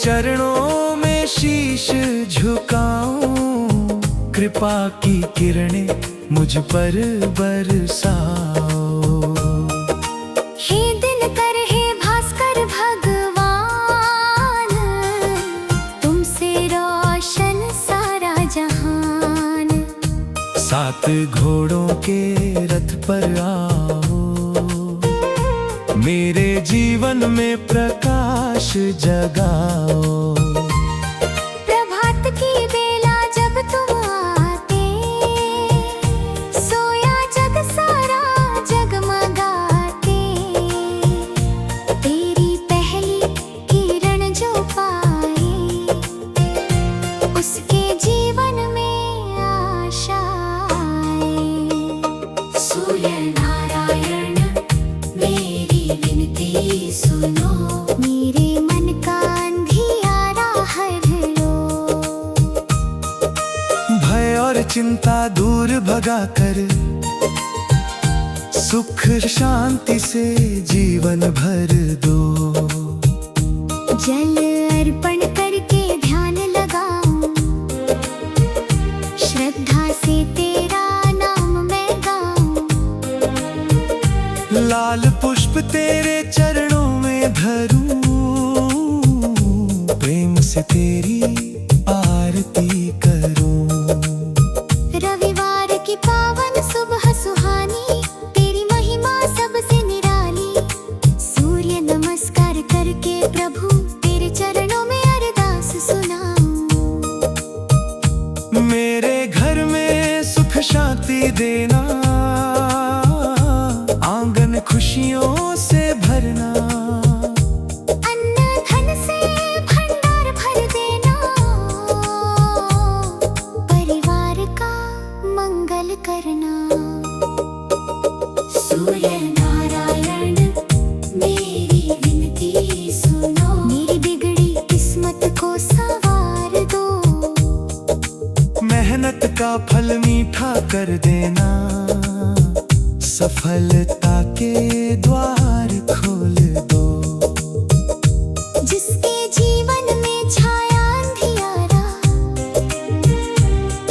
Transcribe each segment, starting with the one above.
चरणों में शीश झुकाऊं, कृपा की किरणें मुझ पर बरसाओ। हे दिनकर हे भास्कर भगवान, तुमसे रोशन सारा जहान। सात घोड़ों के रथ पर आओ, मेरे जीवन में प्रकाश जगाओ। प्रभात की बेला जब तुम आते, सोया जग सारा जगमगाते। तेरी पहली किरण जो पाए, उसके जीवन में आशा आए। सूर्य नारायण मेरी विनती सुनो, मेरे मन का अंधियारा हर लो। भय और चिंता दूर भगाकर, सुख शांति से जीवन भर दो। जल अर्पण करके ध्यान लगाऊं, श्रद्धा से तेरा नाम मैं गाऊं। लाल पुष्प तेरे चरणों में धरूं, प्रेम से तेरी आरती करूं। रविवार की पावन सुबह सुहानी, तेरी महिमा सबसे निराली। सूर्य नमस्कार करके प्रभु तेरे चरणों में अरदास सुनाऊं। मेरे घर में सुख शांति देना, आंगन खुशियों से भरना। अन्न धन से भंडार भर देना, परिवार का मंगल करना। सूर्य नारायण मेरी विनती सुनो, मेरी बिगड़ी किस्मत को संवार दो। मेहनत का फल मीठा कर देना, सफलता के द्वार खोल दो। जिसके जीवन में छाया अंधियारा,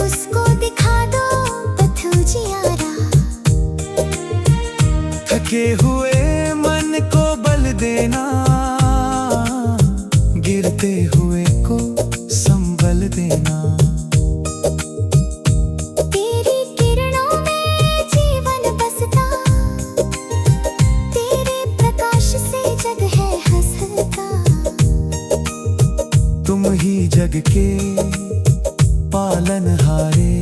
उसको दिखा दो पथ उजियारा। थके हुए मन को बल देना, गिरते हुए को संबल देना। तेरी किरणों में जीवन बसता, तेरे प्रकाश से जग है हंसता। तुम ही जग के पालनहारे,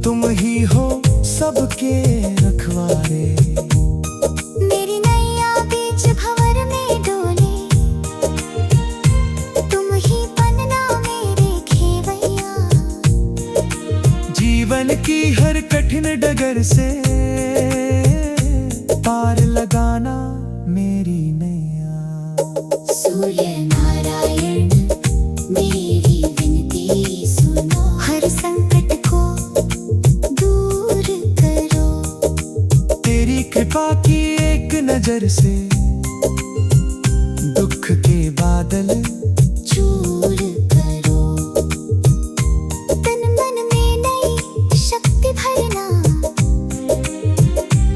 तुम ही हो सबके रखवारे। मेरी नैया बीच भंवर में डोले, तुम ही बनना मेरे खेवैया। जीवन की हर कठिन डगर से पार लगाना मेरी नैया। सूर्य नारायण मेरी विनती सुनो, हर संकट को दूर करो। तेरी कृपा की एक नजर से, दुख के बादल चूर करो। तन मन में नई शक्ति भरना,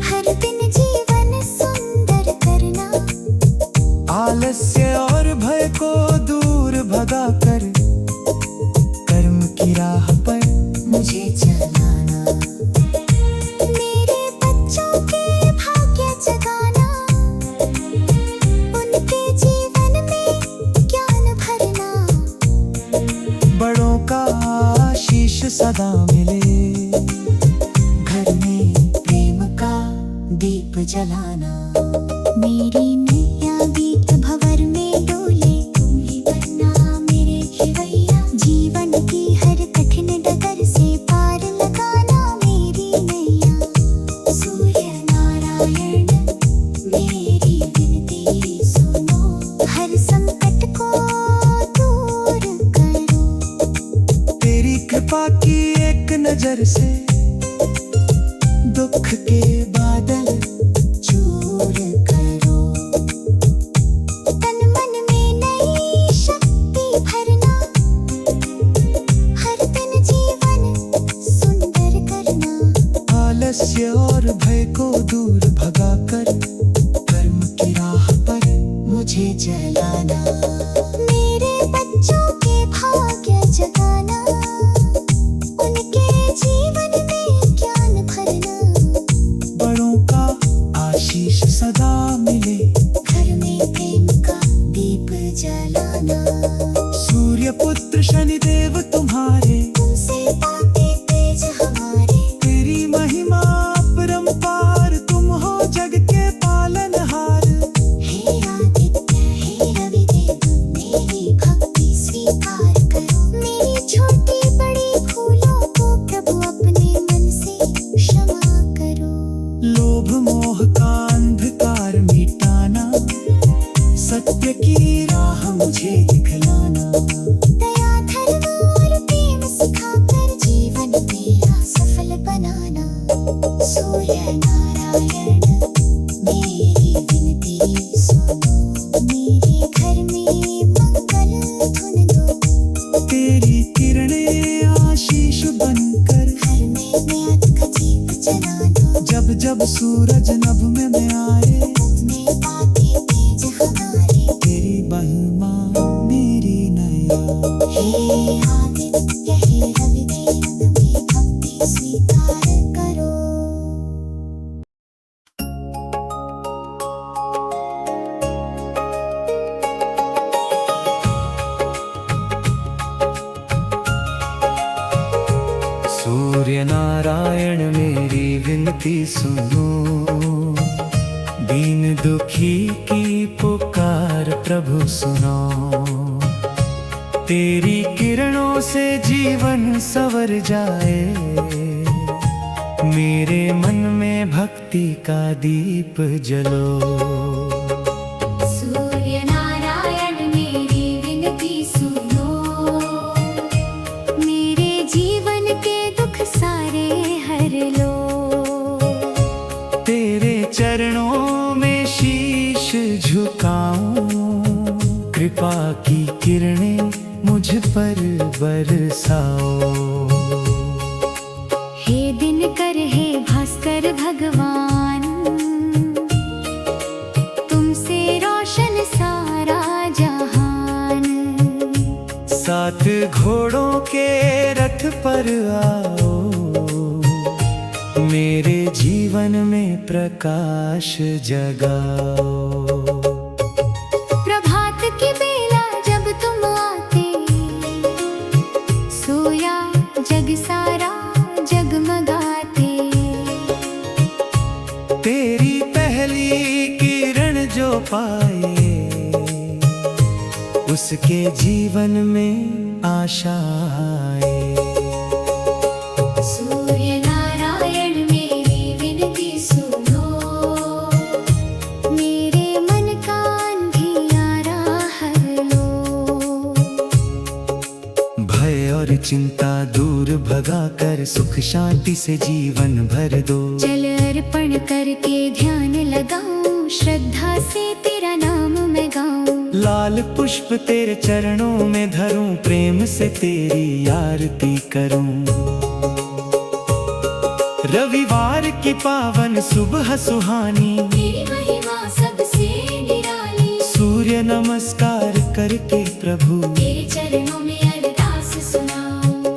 हर दिन जीवन सुंदर करना। आलस्य और भय को दूर भगाकर, कर्म की राह पर मुझे चलाना। मेरे बच्चों के भाग्य जगाना, उनके जीवन में ज्ञान भरना। बड़ों का आशीष सदा मिले, घर में प्रेम का दीप जलाना। मेरी नैया बीच भंवर में डोले, तुम ही बनना मेरे खेवैया। जीवन की हर कठिन डगर से पार लगाना मेरी नैया। सूर्य नारायण मेरी विनती सुनो, हर संकट को दूर करो। तेरी कृपा की एक नजर से, दुख के बादल चूर करो। तन मन में नई शक्ति आलस्य और भय को दूर भगाकर कर्म की राह पर मुझे चलाना। मेरे बच्चों के भाग्य जगाना, उनके जीवन में ज्ञान भरना। बड़ों का आशीष सदा मिले, घर में प्रेम का दीप जलाना। सूर्य पुत्र शनिदेव तुम्हारे, तुमसे पाते तेज हमारे। तेरी महिमा अपरंपार, तुम हो जग के पालनहार। हे आदित्य हे रविदेव, मेरी भक्ति स्वीकार करो। मेरी छोटी बड़ी भूलों को प्रभु अपने मन से क्षमा करो। लोभ मोह का अंधकार मिटाना, सत्य की राह मुझे दिखलाना। दया धर्म और प्रेम सिखाकर जीवन मेरा सफल बनाना। सूर्य नारायण मेरी विनती सुनो, मेरे घर में मंगल धुन दो। तेरी किरणें आशीष बनकर घर में ज्ञान का दीप जला दो। जब जब सूरज नभ में मैं आए, तुमने पाते तेज हमारे। तेरी महिमा मेरी नया। हे आदित्य हे रविदेव, मेरी भक्ति स्वीकार करो। सूर्य नारायण मेरी विनती सुनो, दीन दुखी की पुकार प्रभु सुनो। तेरी किरणों से जीवन संवर जाए, मेरे मन में भक्ति का दीप जलो। सूर्य नारायण मेरी विनती सुनो, मेरे जीवन के दुख सारे हर लो। तेरे चरणों में शीश झुकाऊं, कृपा की किरणें मुझ पर बरसाओ। हे दिनकर हे भास्कर भगवान, तुमसे रोशन सारा जहान। सात घोड़ों के रथ पर आओ, मेरे जीवन में प्रकाश जगाओ। प्रभात की बेला जब तुम आते, सोया जग सारा जगमगाते। तेरी पहली किरण जो पाए, उसके जीवन में आशा आए। सूर्य नारायण मेरी विनती सुनो, मेरे मन का अंधियारा हर लो। भय और चिंता दूर भगाकर सुख शांति से जीवन भर दो। जल अर्पण करके ध्यान लगाऊं, श्रद्धा से तेरा नाम मैं गाऊं। लाल पुष्प तेरे चरणों में धरूं, प्रेम से तेरी आरती करूं। रविवार की पावन सुबह सुहानी, तेरी महिमा सबसे निराली। सूर्य नमस्कार करके प्रभु तेरे चरणों में अरदास सुनाऊं।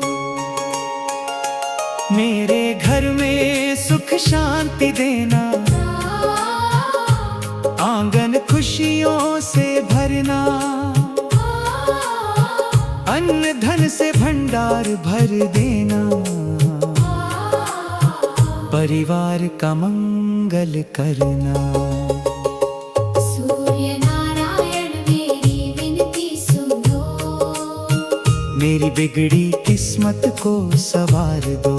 मेरे घर में सुख शांति देना, आंगन खुशियों से भरना। अन्न धन से भंडार भर देना, परिवार का मंगल करना। सूर्य नारायण मेरी विनती सुनो, मेरी बिगड़ी किस्मत को संवार दो।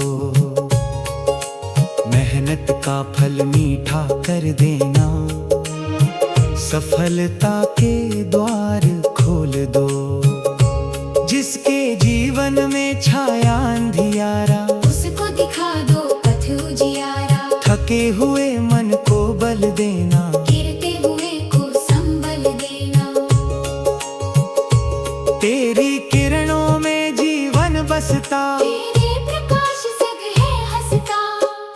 मेहनत का फल मीठा कर देना, सफलता के द्वार खोल दो। जिसके जीवन में छाया अंधियारा, उसको दिखा दो पथ उजियारा। थके हुए मन को बल देना, गिरते हुए को संबल देना। तेरी किरणों में जीवन बसता, तेरे प्रकाश जग है हंसता।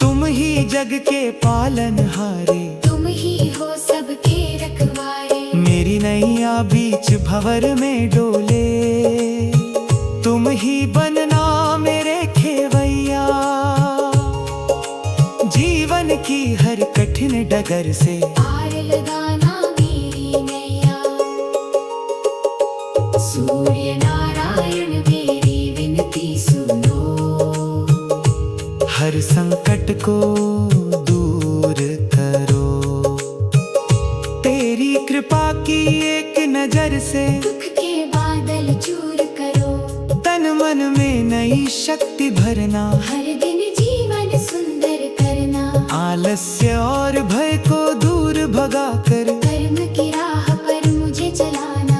तुम ही जग के पालनहारे, तुम ही हो सबके रखवारे। मेरी नैया बीच भंवर में डोले, तुम ही बनना मेरे खेवैया। जीवन की हर कठिन डगर से पार लगाना मेरी नैया। सूर्य नारायण मेरी विनती सुनो, हर संकट को दूर करो। तेरी कृपा की एक नजर से दुख के बादल चूर करो। तन मन में नई शक्ति भरना, हर दिन जीवन सुंदर करना। आलस्य और भय को दूर भगा कर कर्म की राह पर मुझे चलाना।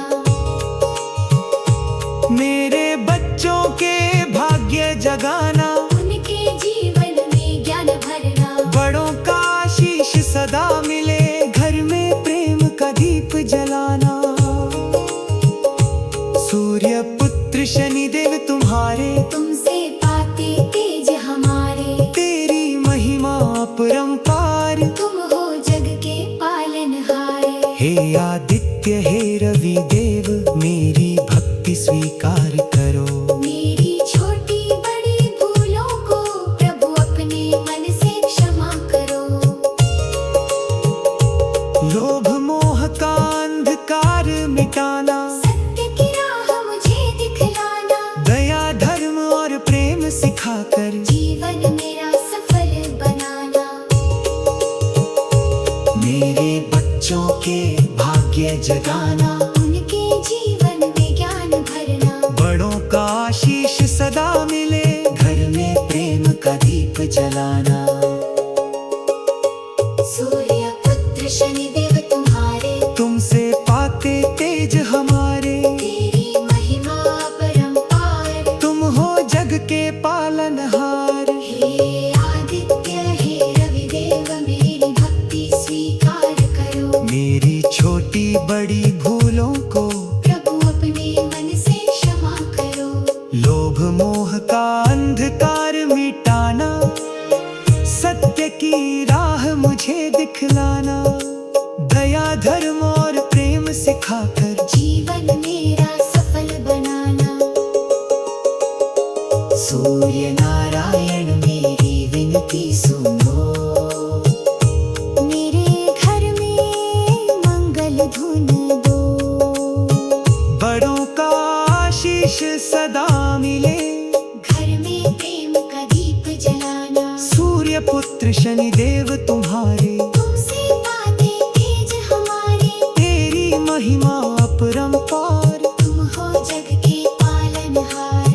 मेरे बच्चों के भाग्य जगाना, उनके जीवन में ज्ञान भरना। बड़ों का आशीष सदा मिले, घर में प्रेम का दीप जलाना। सूर्य पुत्र शनिदेव तुम्हारे, तुमसे पाते तेज हमारे। तेरी महिमा अपरंपार। तुम हो जग के पालनहारे। हे आदित्य हे रवि देव, मेरी भक्ति स्वीकार करो। मेरी छोटी बड़ी भूलों को प्रभु अपने मन से क्षमा करो। लोभ मोह का अंधकार मिटाना, सत्य की राह मुझे दिखलाना। दया धर्म और प्रेम सिखाकर जीवन मेरा सफल बनाना। मेरे बच्चों के भाग्य जगाना, उनके जीवन में ज्ञान भरना। बड़ों का आशीष सदा मिले, घर में प्रेम का दीप जलाना। सूर्य पुत्र शनिदेव तुम्हारे, तुमसे पाते तेज हमारे। तेरी महिमा अपरंपार। तुम हो जग के पालनहार। हे आदित्य हे रवि देव, मेरी भक्ति स्वीकार करो। मेरी छोटी बड़ी भूलों को प्रभु अपने मन से क्षमा करो। लोभ मोह का अंधकार मिटाना, सत्य की राह मुझे दिखलाना। दया धर्म और प्रेम सिखाकर जीवन मेरा सफल बनाना। सूर्य नारायण मेरी विनती सुनो। मेरे घर में मंगल धुन दो। बड़ों का आशीष सदा मिले, घर में प्रेम का दीप जलाना। सूर्य पुत्र शनिदेव तुम्हारे, तुमसे पाते तेज हमारे। तेरी महिमा अपरंपार। तुम हो जग के पालनहार।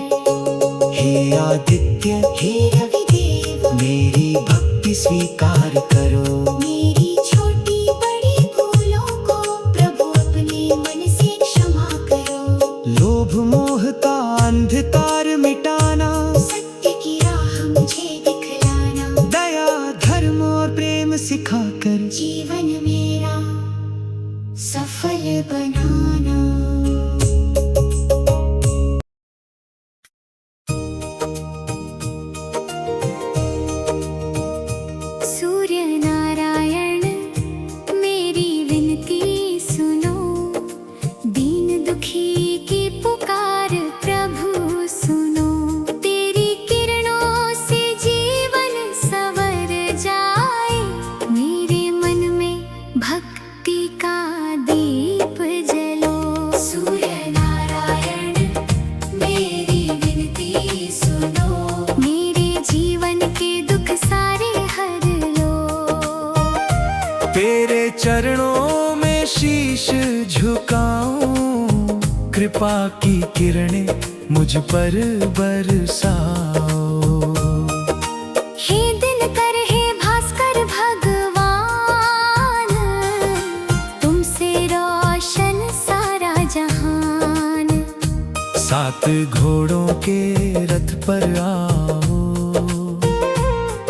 हे आदित्य हे रवि देव, मेरी भक्ति स्वीकार करो। मेरी छोटी बड़ी भूलों को प्रभु अपने मन से क्षमा करो। लोभ मोह का अंधकार मिटाना, सत्य की राह मुझे दिखलाना। दया धर्म और प्रेम सिखाकर जीवन मेरा सफल बनाना। सूर्य नारायण मेरी विनती सुनो। दीन दुखी की पुकार प्रभु सुनो। तेरी किरणों से जीवन संवर जाए। मेरे मन में भक्ति का दीप जलो। सूर्य नारायण मेरी विनती सुनो। मेरे जीवन के दुख सारे हर लो। तेरे चरणों में शीश झुकाऊं, कृपा की किरणें मुझ पर बरसाओ। हे दिनकर हे भास्कर भगवान, तुमसे रोशन सारा जहान। सात घोड़ों के रथ पर आओ,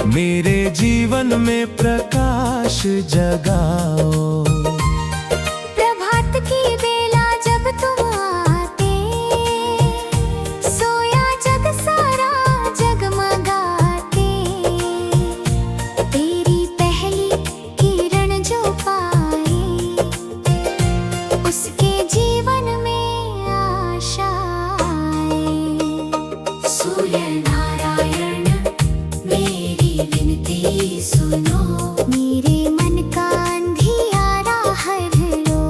मेरे जीवन में प्रकाश जगाओ। प्रभात की बेला जब तुम आते, सोया जग सारा जगमगाते। सुनो, मेरे मन का अंधियारा हर लो।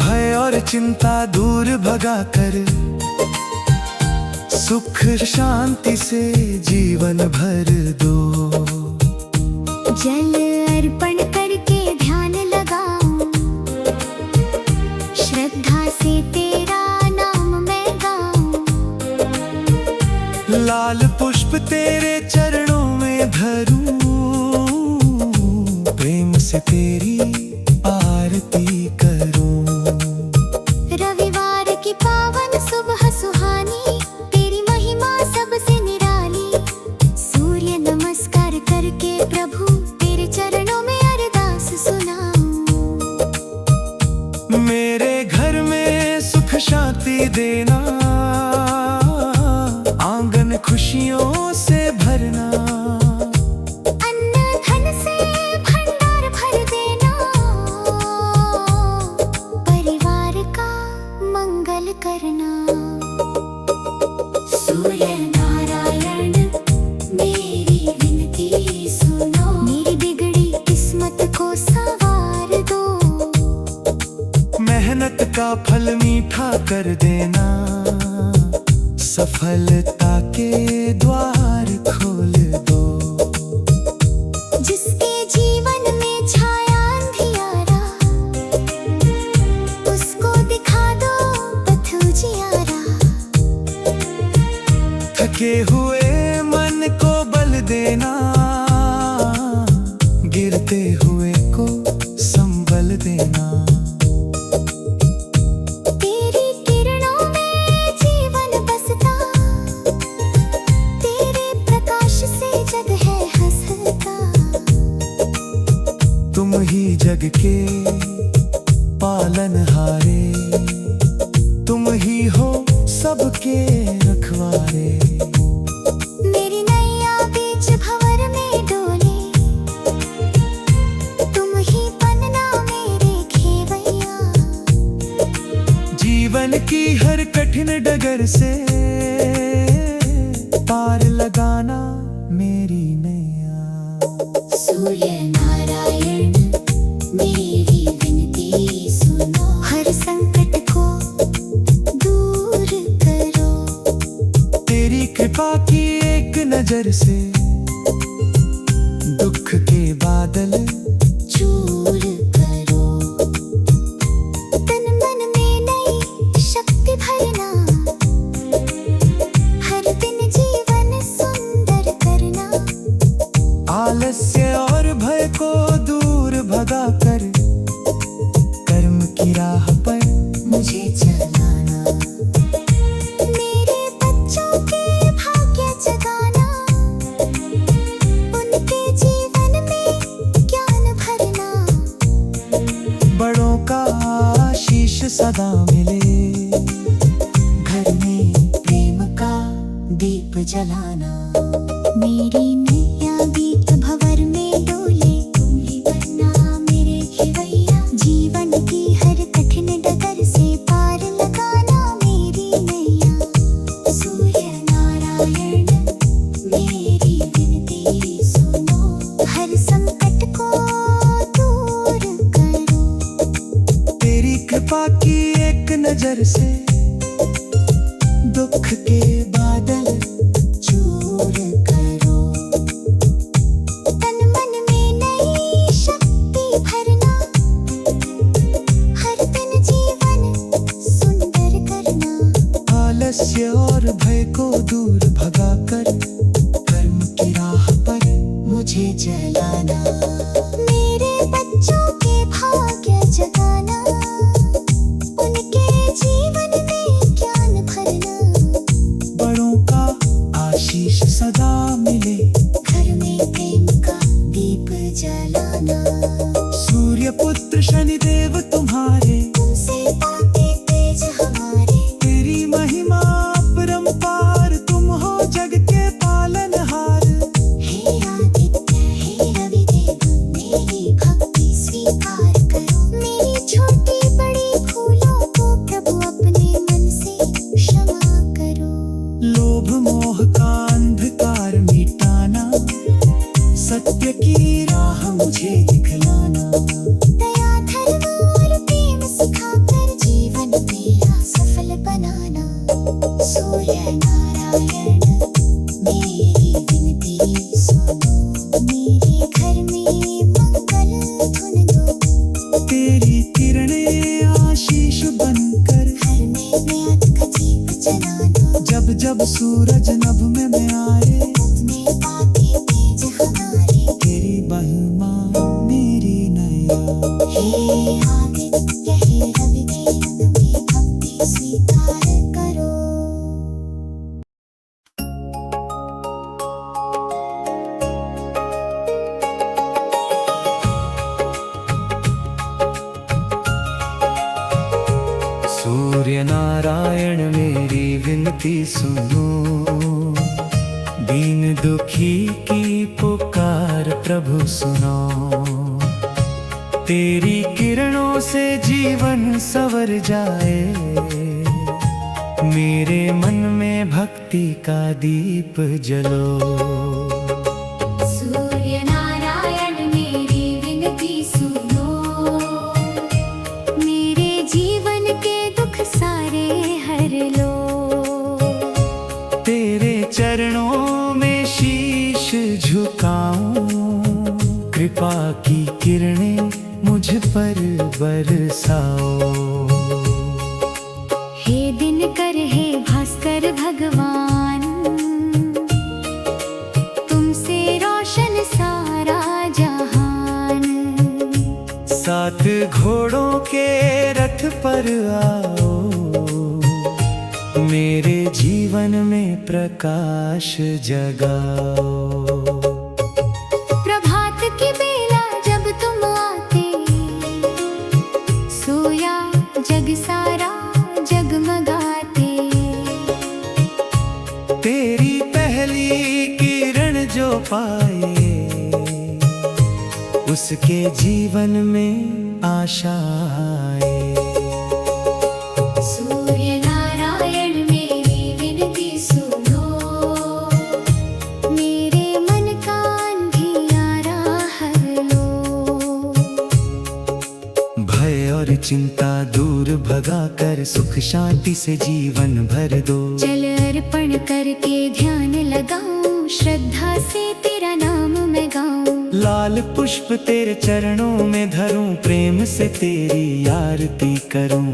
भय और चिंता दूर भगा कर सुख शांति से जीवन भर दो। जल अर्पण करके ध्यान लगाऊं, श्रद्धा से तेरा नाम मैं गाऊं। लाल पुष्प तेरे चरणों में धरूं, प्रेम से तेरी आरती करूं। रविवार की पावन सुबह सुहानी, तेरी महिमा सबसे निराली। सूर्य नमस्कार करके प्रभु तेरे चरणों में अरदास सुनाऊं। मेरे घर में सुख शांति देना, आंगन खुशियों से भरना। अन्न धन से भंडार भर देना, परिवार का मंगल करना। सूर्य नारायण मेरी विनती सुनो, मेरी बिगड़ी किस्मत को संवार दो। मेहनत का फल मीठा कर देना, सफलता के द्वार खोल दो। जिसके जीवन में छाया अंधियारा, उसको दिखा दो पथ उजियारा। थके हुए मन को बल देना, गिरते हुए को संबल देना। तेरी किरणों में जीवन बसता, तेरे प्रकाश से जग है हंसता। तुम ही जग के पालनहारे, तुम ही हो सबके रखवारे। मेरी नैया बीच भंवर में डोले, तुम ही बनना मेरे खेवैया। जीवन की हर कठिन डगर से पार लगाना मेरी नैया। सूर्य नारायण मेरी विनती सुनो, हर संकट को दूर करो। तेरी कृपा की एक नजर से दुख के बादल चूर करो। तन मन में नई शक्ति भरना, हर दिन जीवन सुंदर करना। आलस्य और भय को दूर भगा कर कर्म की राह पर मुझे चलाना। मेरे बच्चों के भाग्य जगाना, उनके जीवन में ज्ञान भरना। बड़ों का आशीष सदा मिले, घर में प्रेम का दीप जलाना। मेरी नैया बीच भंवर में डोले, तुम ही बनना मेरे खेवैया। जीवन की हर कठिन डगर से पार लगाना मेरी नैया। सूर्य नारायण मेरी विनती सुनो, हर संकट को दूर करो। तेरी कृपा की एक नजर से दुख के बादल चूर करो। तन मन में नई शक्ति भरना, हर दिन जीवन सुंदर करना। आलस्य और भय को दूर भगा कर कर्म की राह पर मुझे जलाना। मेरे बच्चों के भाग्य जगाना, उनके जीवन में राह मुझे दिखलाना। दया धर्म और प्रेम सिखाकर जीवन मेरा सफल बनाना। सूर्य नारायण मेरी विनती सुनो, मेरे घर में मंगल धुन दो। तेरी किरणें आशीष बनकर घर में मैं का दीप जलाना। जब जब सूरज नभ में मैं आए, अपने बातें तेज हमारे। तेरी महिमा मेरी नया। हे आदित्य हे रविदेव में भक्ति स्वीकार करो। सूर्य नारायण मेरी विनती सुनो, दीन दुखी की पुकार प्रभु सुनो। तेरी किरणों से जीवन संवर जाए, मेरे मन में भक्ति का दीप जलो। सूर्य नारायण मेरी विनती सुनो, मेरे जीवन के दुख सारे हर लो। तेरे चरणों में शीश झुकाऊं, कृपा की किरणें मुझ पर बरसाओ। हे दिनकर हे भास्कर भगवान, तुमसे रोशन सारा जहान। सात घोड़ों के रथ पर आओ, मेरे जीवन में प्रकाश जगाओ। प्रभात की बेला जब तुम आते, सोया जग सारा जगमगाते। तेरी पहली किरण जो पाए, उसके जीवन में आशा आए। सूर्य नारायण मेरी विनती सुनो, मेरे मन का अंधियारा हर लो। भय और चिंता दूर भगाकर सुख शांति से जीवन भर दो। जल अर्पण करके ध्यान लगाऊं, श्रद्धा से तेरा नाम मैं गाऊं। लाल पुष्प तेरे चरणों में धरूं, प्रेम से तेरी आरती करूं।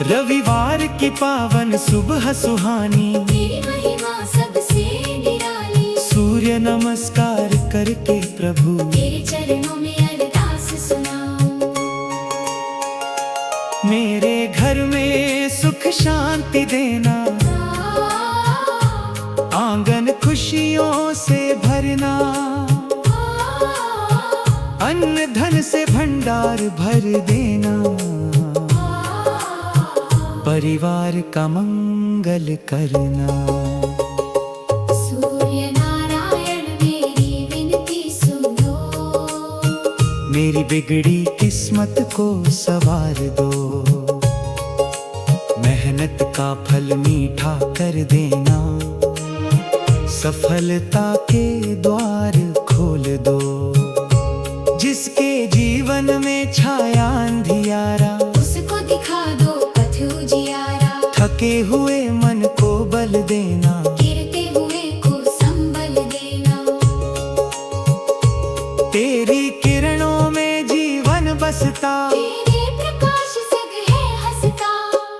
रविवार की पावन सुबह सुहानी, तेरी महिमा सबसे निराली। सूर्य नमस्कार करके प्रभु तेरे चरणों में अरदास सुनाऊं। मेरे घर में सुख शांति देना, आंगन खुशियों से भरना। अन्न धन से भंडार भर देना, परिवार का मंगल करना। सूर्य नारायण मेरी विनती सुनो, मेरी बिगड़ी किस्मत को संवार दो। मेहनत का फल मीठा कर देना, सफलता के द्वार खोल दो। जिसके जीवन में छाया अंधियारा, उसको दिखा दो पथ उजियारा। थके हुए मन को बल देना, गिरते हुए को संबल देना। तेरी किरणों में जीवन बसता, तेरे प्रकाश जग है हंसता।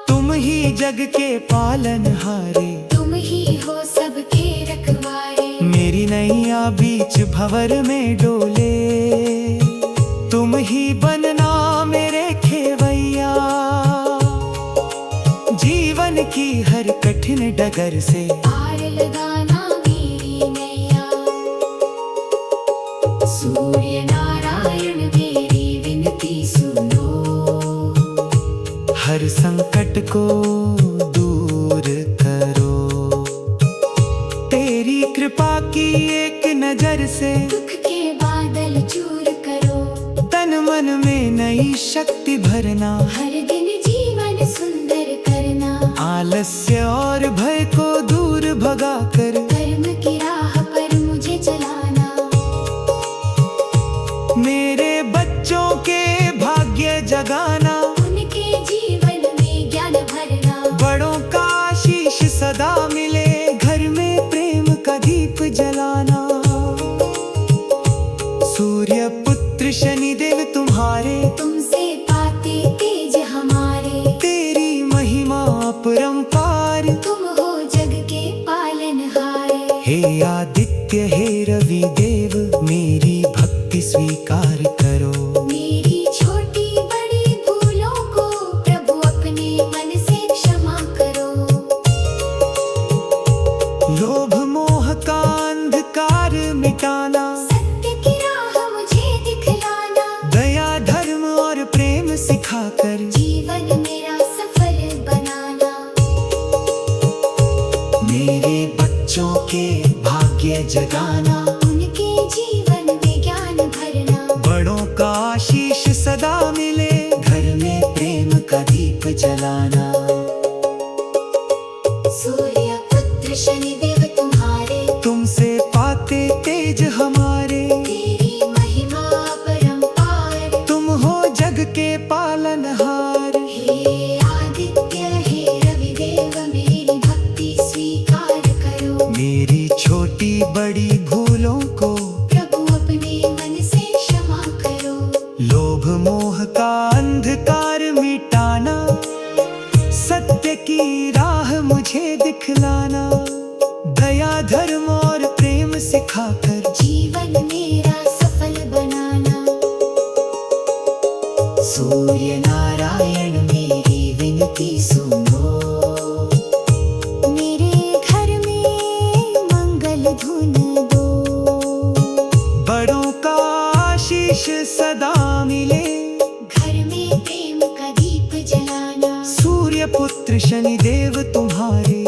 तुम ही जग के पालनहारे, तुम ही हो सबके रखवारे। मेरी नैया बीच भंवर में डोले, तुम ही बनना मेरे खेवैया। जीवन की हर कठिन डगर से पार लगाना मेरी नैया। सूर्य नारायण मेरी विनती सुनो, हर संकट को दूर करो। तेरी कृपा की एक नजर से दुख के बादल चूर करो। तन मन में नई शक्ति भरना, हर दिन जीवन सुंदर करना। आलस्य और भय को दूर भगाकर कर्म की राह पर मुझे चलाना। आदित्य हे रवि देव, मेरी भक्ति स्वीकार करो। मेरी छोटी बड़ी भूलों को प्रभु अपने मन से क्षमा करो। लोभ मोह का अंधकार मिटाना, सत्य की राह मुझे दिखलाना, दया धर्म और प्रेम सिखाकर जीवन मेरा सफल बनाना। मेरे बच्चों के भाग्य जगाना, उनके जीवन में ज्ञान भरना। बड़ों का आशीष सदा मिले, घर में प्रेम का दीप जलाना। सूर्य पुत्र शनिदेव तुम्हारे, तुमसे पाते तेज हमारे, तेरी महिमा परंपार। तुम हो जग के पालनहार। हे आदित्य हे रवि देव, मेरी भक्ति स्वीकार करो। मेरी छोटी बड़ी भूलों को प्रभु अपने मन से क्षमा करो। लोभ मोह का अंधकार मिटाना, सत्य की राह मुझे दिखलाना, दया धर्म और प्रेम सिखाकर जीवन मेरा सफल बनाना। सूर्य नारायण मेरी विनती सुनो। मेरे घर में मंगल धुन दो। बड़ों का आशीष सदा मिले, घर में प्रेम का दीप जलाना। सूर्य पुत्र शनिदेव तुम्हारे,